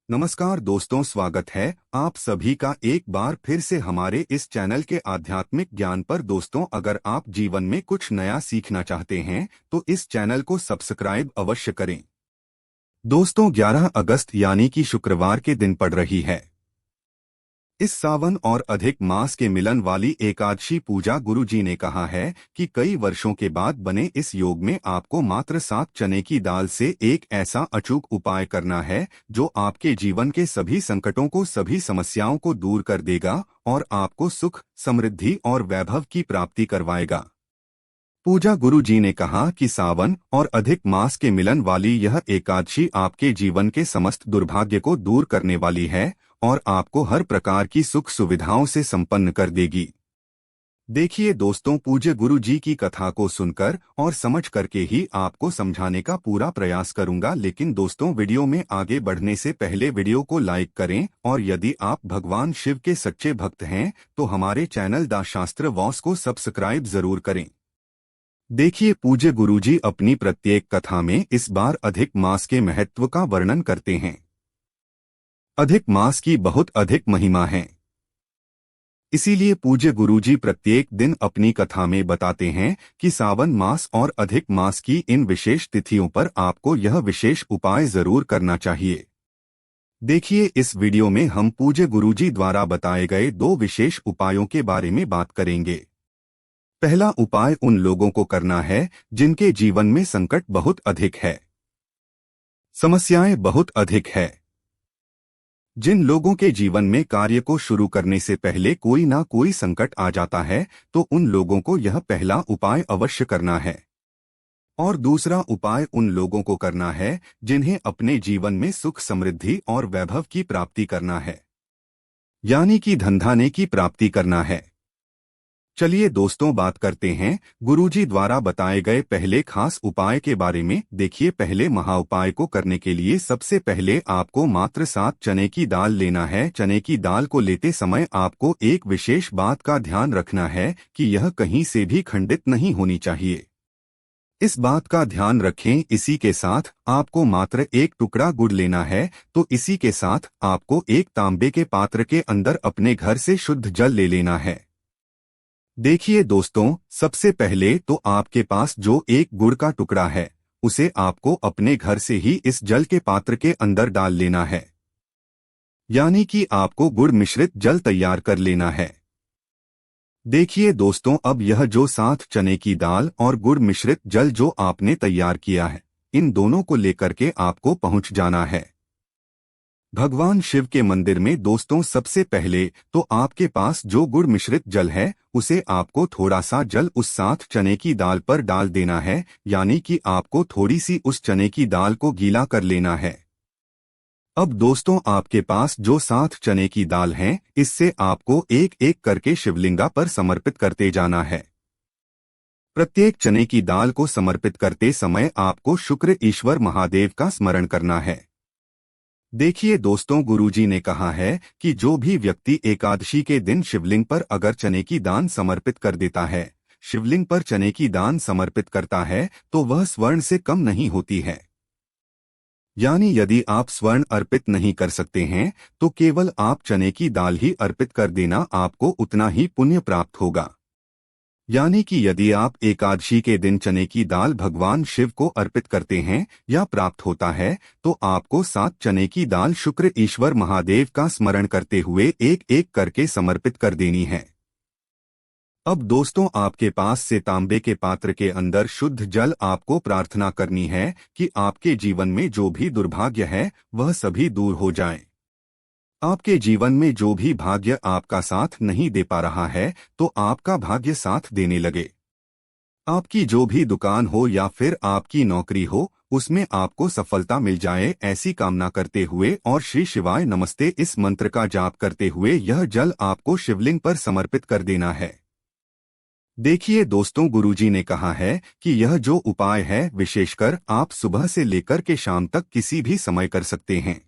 नमस्कार दोस्तों, स्वागत है आप सभी का एक बार फिर से हमारे इस चैनल के आध्यात्मिक ज्ञान पर। दोस्तों, अगर आप जीवन में कुछ नया सीखना चाहते हैं तो इस चैनल को सब्सक्राइब अवश्य करें। दोस्तों, 11 अगस्त यानी कि शुक्रवार के दिन पड़ रही है। इस सावन और अधिक मास के मिलन वाली एकादशी पूजा गुरु जी ने कहा है कि कई वर्षों के बाद बने इस योग में आपको मात्र 7 चने की दाल से एक ऐसा अचूक उपाय करना है जो आपके जीवन के सभी संकटों को, सभी समस्याओं को दूर कर देगा और आपको सुख, समृद्धि और वैभव की प्राप्ति करवाएगा। पूजा गुरु जी ने कहा कि सावन और अधिक मास के मिलन वाली यह एकादशी आपके जीवन के समस्त दुर्भाग्य को दूर करने वाली है और आपको हर प्रकार की सुख सुविधाओं से संपन्न कर देगी। देखिए दोस्तों, पूज्य गुरु जी की कथा को सुनकर और समझ करके ही आपको समझाने का पूरा प्रयास करूंगा। लेकिन दोस्तों, वीडियो में आगे बढ़ने से पहले वीडियो को लाइक करें और यदि आप भगवान शिव के सच्चे भक्त हैं तो हमारे चैनल द शास्त्र वॉस को सब्सक्राइब जरूर करें। देखिए, पूज्य गुरुजी अपनी प्रत्येक कथा में इस बार अधिक मास के महत्व का वर्णन करते हैं। अधिक मास की बहुत अधिक महिमा है, इसीलिए पूज्य गुरुजी प्रत्येक दिन अपनी कथा में बताते हैं कि सावन मास और अधिक मास की इन विशेष तिथियों पर आपको यह विशेष उपाय जरूर करना चाहिए। देखिए, इस वीडियो में हम पूज्य गुरुजी द्वारा बताए गए 2 विशेष उपायों के बारे में बात करेंगे। पहला उपाय उन लोगों को करना है जिनके जीवन में संकट बहुत अधिक है, समस्याएं बहुत अधिक है। जिन लोगों के जीवन में कार्य को शुरू करने से पहले कोई ना कोई संकट आ जाता है तो उन लोगों को यह पहला उपाय अवश्य करना है। और दूसरा उपाय उन लोगों को करना है जिन्हें अपने जीवन में सुख, समृद्धि और वैभव की प्राप्ति करना है, यानी कि धन-धान्य की प्राप्ति करना है। चलिए दोस्तों, बात करते हैं गुरुजी द्वारा बताए गए पहले खास उपाय के बारे में। देखिए, पहले महाउपाय को करने के लिए सबसे पहले आपको मात्र 7 चने की दाल लेना है। चने की दाल को लेते समय आपको एक विशेष बात का ध्यान रखना है कि यह कहीं से भी खंडित नहीं होनी चाहिए। इस बात का ध्यान रखें। इसी के साथ आपको मात्र एक टुकड़ा गुड़ लेना है। तो इसी के साथ आपको एक तांबे के पात्र के अंदर अपने घर से शुद्ध जल ले लेना है। देखिए दोस्तों, सबसे पहले तो आपके पास जो एक गुड़ का टुकड़ा है उसे आपको अपने घर से ही इस जल के पात्र के अंदर डाल लेना है, यानी कि आपको गुड़ मिश्रित जल तैयार कर लेना है। देखिए दोस्तों, अब यह जो 7 चने की दाल और गुड़ मिश्रित जल जो आपने तैयार किया है, इन दोनों को लेकर के आपको पहुंच जाना है भगवान शिव के मंदिर में। दोस्तों, सबसे पहले तो आपके पास जो गुड़ मिश्रित जल है उसे आपको थोड़ा सा जल उस 7 चने की दाल पर डाल देना है, यानी कि आपको थोड़ी सी उस चने की दाल को गीला कर लेना है। अब दोस्तों, आपके पास जो 7 चने की दाल है, इससे आपको एक एक करके शिवलिंगा पर समर्पित करते जाना है। प्रत्येक चने की दाल को समर्पित करते समय आपको शुक्र ईश्वर महादेव का स्मरण करना है। देखिए दोस्तों, गुरुजी ने कहा है कि जो भी व्यक्ति एकादशी के दिन शिवलिंग पर अगर चने की दान समर्पित कर देता है, शिवलिंग पर चने की दान समर्पित करता है, तो वह स्वर्ण से कम नहीं होती है। यानी यदि आप स्वर्ण अर्पित नहीं कर सकते हैं तो केवल आप चने की दाल ही अर्पित कर देना, आपको उतना ही पुण्य प्राप्त होगा। यानी कि यदि आप एकादशी के दिन चने की दाल भगवान शिव को अर्पित करते हैं या प्राप्त होता है तो आपको 7 चने की दाल शुक्र ईश्वर महादेव का स्मरण करते हुए एक एक करके समर्पित कर देनी है। अब दोस्तों, आपके पास से तांबे के पात्र के अंदर शुद्ध जल आपको प्रार्थना करनी है कि आपके जीवन में जो भी दुर्भाग्य है वह सभी दूर हो जाए। आपके जीवन में जो भी भाग्य आपका साथ नहीं दे पा रहा है तो आपका भाग्य साथ देने लगे। आपकी जो भी दुकान हो या फिर आपकी नौकरी हो, उसमें आपको सफलता मिल जाए, ऐसी कामना करते हुए और श्री शिवाय नमस्ते इस मंत्र का जाप करते हुए यह जल आपको शिवलिंग पर समर्पित कर देना है। देखिए दोस्तों, गुरुजी ने कहा है कि यह जो उपाय है विशेषकर आप सुबह से लेकर के शाम तक किसी भी समय कर सकते हैं।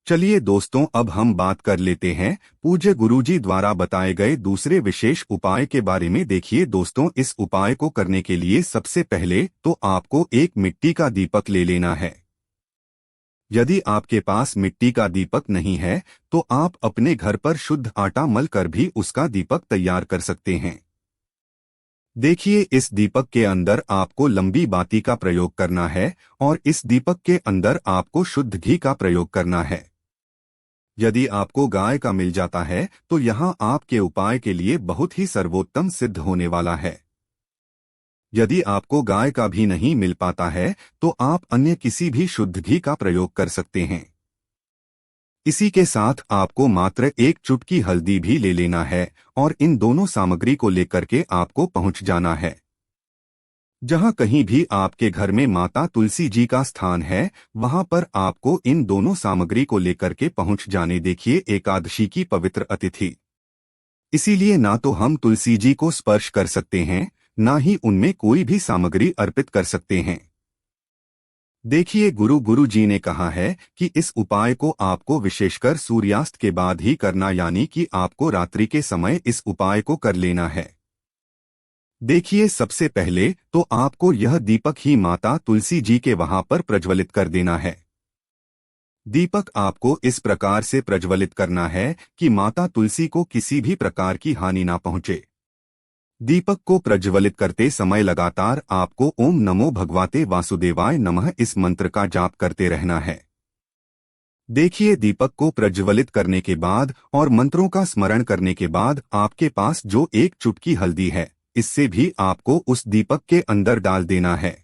चलिए दोस्तों, अब हम बात कर लेते हैं पूज्य गुरुजी द्वारा बताए गए दूसरे विशेष उपाय के बारे में। देखिए दोस्तों, इस उपाय को करने के लिए सबसे पहले तो आपको एक मिट्टी का दीपक ले लेना है। यदि आपके पास मिट्टी का दीपक नहीं है तो आप अपने घर पर शुद्ध आटा मल कर भी उसका दीपक तैयार कर सकते हैं। देखिए, इस दीपक के अंदर आपको लंबी बाती का प्रयोग करना है और इस दीपक के अंदर आपको शुद्ध घी का प्रयोग करना है। यदि आपको गाय का मिल जाता है तो यहाँ आपके उपाय के लिए बहुत ही सर्वोत्तम सिद्ध होने वाला है। यदि आपको गाय का भी नहीं मिल पाता है तो आप अन्य किसी भी शुद्ध घी का प्रयोग कर सकते हैं। इसी के साथ आपको मात्र एक चुटकी हल्दी भी ले लेना है और इन दोनों सामग्री को लेकर के आपको पहुंच जाना है। जहां कहीं भी आपके घर में माता तुलसी जी का स्थान है वहां पर आपको इन दोनों सामग्री को लेकर के पहुंच जाने। देखिए, एकादशी की पवित्र अतिथि, इसीलिए ना तो हम तुलसी जी को स्पर्श कर सकते हैं, ना ही उनमें कोई भी सामग्री अर्पित कर सकते हैं। देखिए, गुरु जी ने कहा है कि इस उपाय को आपको विशेषकर सूर्यास्त के बाद ही करना, यानी कि आपको रात्रि के समय इस उपाय को कर लेना है। देखिए, सबसे पहले तो आपको यह दीपक ही माता तुलसी जी के वहां पर प्रज्वलित कर देना है। दीपक आपको इस प्रकार से प्रज्वलित करना है कि माता तुलसी को किसी भी प्रकार की हानि ना पहुंचे। दीपक को प्रज्वलित करते समय लगातार आपको ओम नमो भगवते वासुदेवाय नमः इस मंत्र का जाप करते रहना है। देखिए, दीपक को प्रज्वलित करने के बाद और मंत्रों का स्मरण करने के बाद आपके पास जो एक चुटकी हल्दी है, इससे भी आपको उस दीपक के अंदर डाल देना है।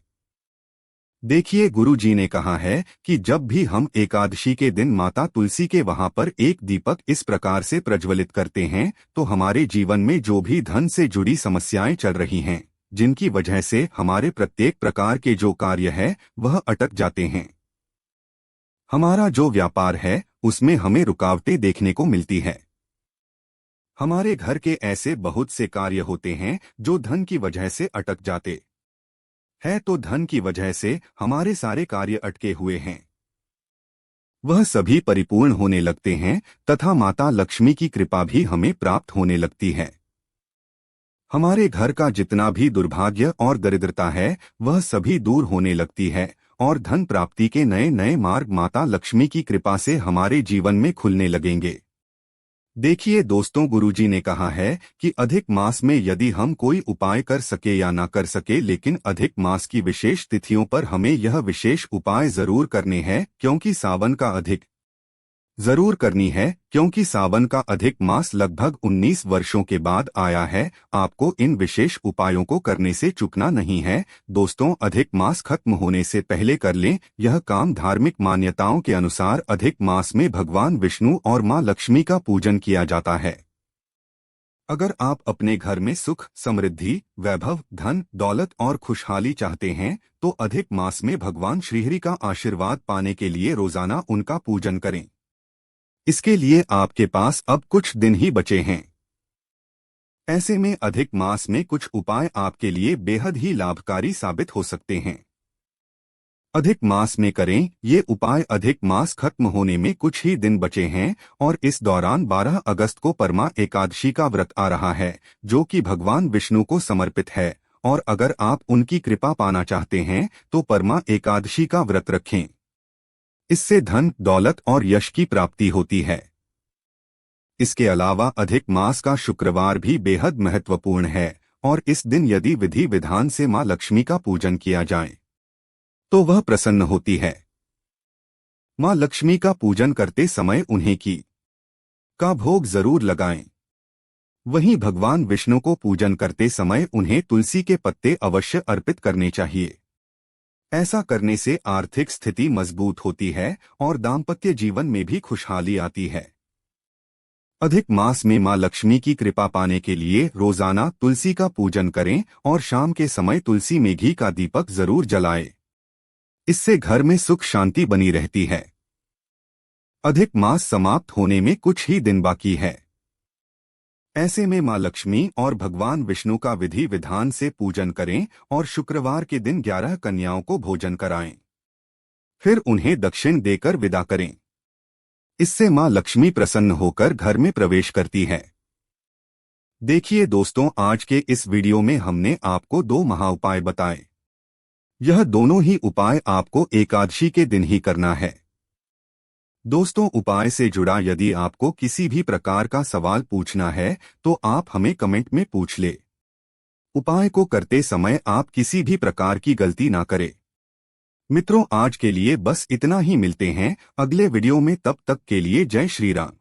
देखिए, गुरु जी ने कहा है कि जब भी हम एकादशी के दिन माता तुलसी के वहां पर एक दीपक इस प्रकार से प्रज्वलित करते हैं तो हमारे जीवन में जो भी धन से जुड़ी समस्याएं चल रही हैं, जिनकी वजह से हमारे प्रत्येक प्रकार के जो कार्य है वह अटक जाते हैं, हमारा जो व्यापार है उसमें हमें रुकावटें देखने को मिलती है, हमारे घर के ऐसे बहुत से कार्य होते हैं जो धन की वजह से अटक जाते है, तो धन की वजह से हमारे सारे कार्य अटके हुए हैं, वह सभी परिपूर्ण होने लगते हैं तथा माता लक्ष्मी की कृपा भी हमें प्राप्त होने लगती है। हमारे घर का जितना भी दुर्भाग्य और दरिद्रता है वह सभी दूर होने लगती है और धन प्राप्ति के नए नए मार्ग माता लक्ष्मी की कृपा से हमारे जीवन में खुलने लगेंगे। देखिए दोस्तों, गुरुजी ने कहा है कि अधिक मास में यदि हम कोई उपाय कर सके या ना कर सके, लेकिन अधिक मास की विशेष तिथियों पर हमें यह विशेष उपाय जरूर करने हैं, क्योंकि सावन का अधिक मास लगभग 19 वर्षों के बाद आया है। आपको इन विशेष उपायों को करने से चूकना नहीं है। दोस्तों, अधिक मास खत्म होने से पहले कर लें। यह काम धार्मिक मान्यताओं के अनुसार अधिक मास में भगवान विष्णु और मां लक्ष्मी का पूजन किया जाता है। अगर आप अपने घर में सुख, समृद्धि, वैभव, धन, दौलत और खुशहाली चाहते हैं तो अधिक मास में भगवान श्रीहरि का आशीर्वाद पाने के लिए रोजाना उनका पूजन करें। इसके लिए आपके पास अब कुछ दिन ही बचे हैं। ऐसे में अधिक मास में कुछ उपाय आपके लिए बेहद ही लाभकारी साबित हो सकते हैं। अधिक मास में करें ये उपाय। अधिक मास खत्म होने में कुछ ही दिन बचे हैं और इस दौरान 12 अगस्त को परमा एकादशी का व्रत आ रहा है, जो कि भगवान विष्णु को समर्पित है। और अगर आप उनकी कृपा पाना चाहते हैं तो परमा एकादशी का व्रत रखें। इससे धन, दौलत और यश की प्राप्ति होती है। इसके अलावा अधिक मास का शुक्रवार भी बेहद महत्वपूर्ण है और इस दिन यदि विधि विधान से मां लक्ष्मी का पूजन किया जाए तो वह प्रसन्न होती है। मां लक्ष्मी का पूजन करते समय उन्हें घी का भोग जरूर लगाएं। वहीं भगवान विष्णु को पूजन करते समय उन्हें तुलसी के पत्ते अवश्य अर्पित करने चाहिए। ऐसा करने से आर्थिक स्थिति मजबूत होती है और दाम्पत्य जीवन में भी खुशहाली आती है। अधिक मास में मां लक्ष्मी की कृपा पाने के लिए रोजाना तुलसी का पूजन करें और शाम के समय तुलसी में घी का दीपक जरूर जलाएं। इससे घर में सुख शांति बनी रहती है। अधिक मास समाप्त होने में कुछ ही दिन बाकी है। ऐसे में मां लक्ष्मी और भगवान विष्णु का विधि विधान से पूजन करें और शुक्रवार के दिन 11 कन्याओं को भोजन कराएं। फिर उन्हें दक्षिण देकर विदा करें। इससे मां लक्ष्मी प्रसन्न होकर घर में प्रवेश करती है। देखिए दोस्तों, आज के इस वीडियो में हमने आपको 2 महाउपाय बताए। यह दोनों ही उपाय आपको एकादशी के दिन ही करना है। दोस्तों, उपाय से जुड़ा यदि आपको किसी भी प्रकार का सवाल पूछना है तो आप हमें कमेंट में पूछ ले। उपाय को करते समय आप किसी भी प्रकार की गलती ना करें। मित्रों, आज के लिए बस इतना ही। मिलते हैं अगले वीडियो में, तब तक के लिए जय श्री राम।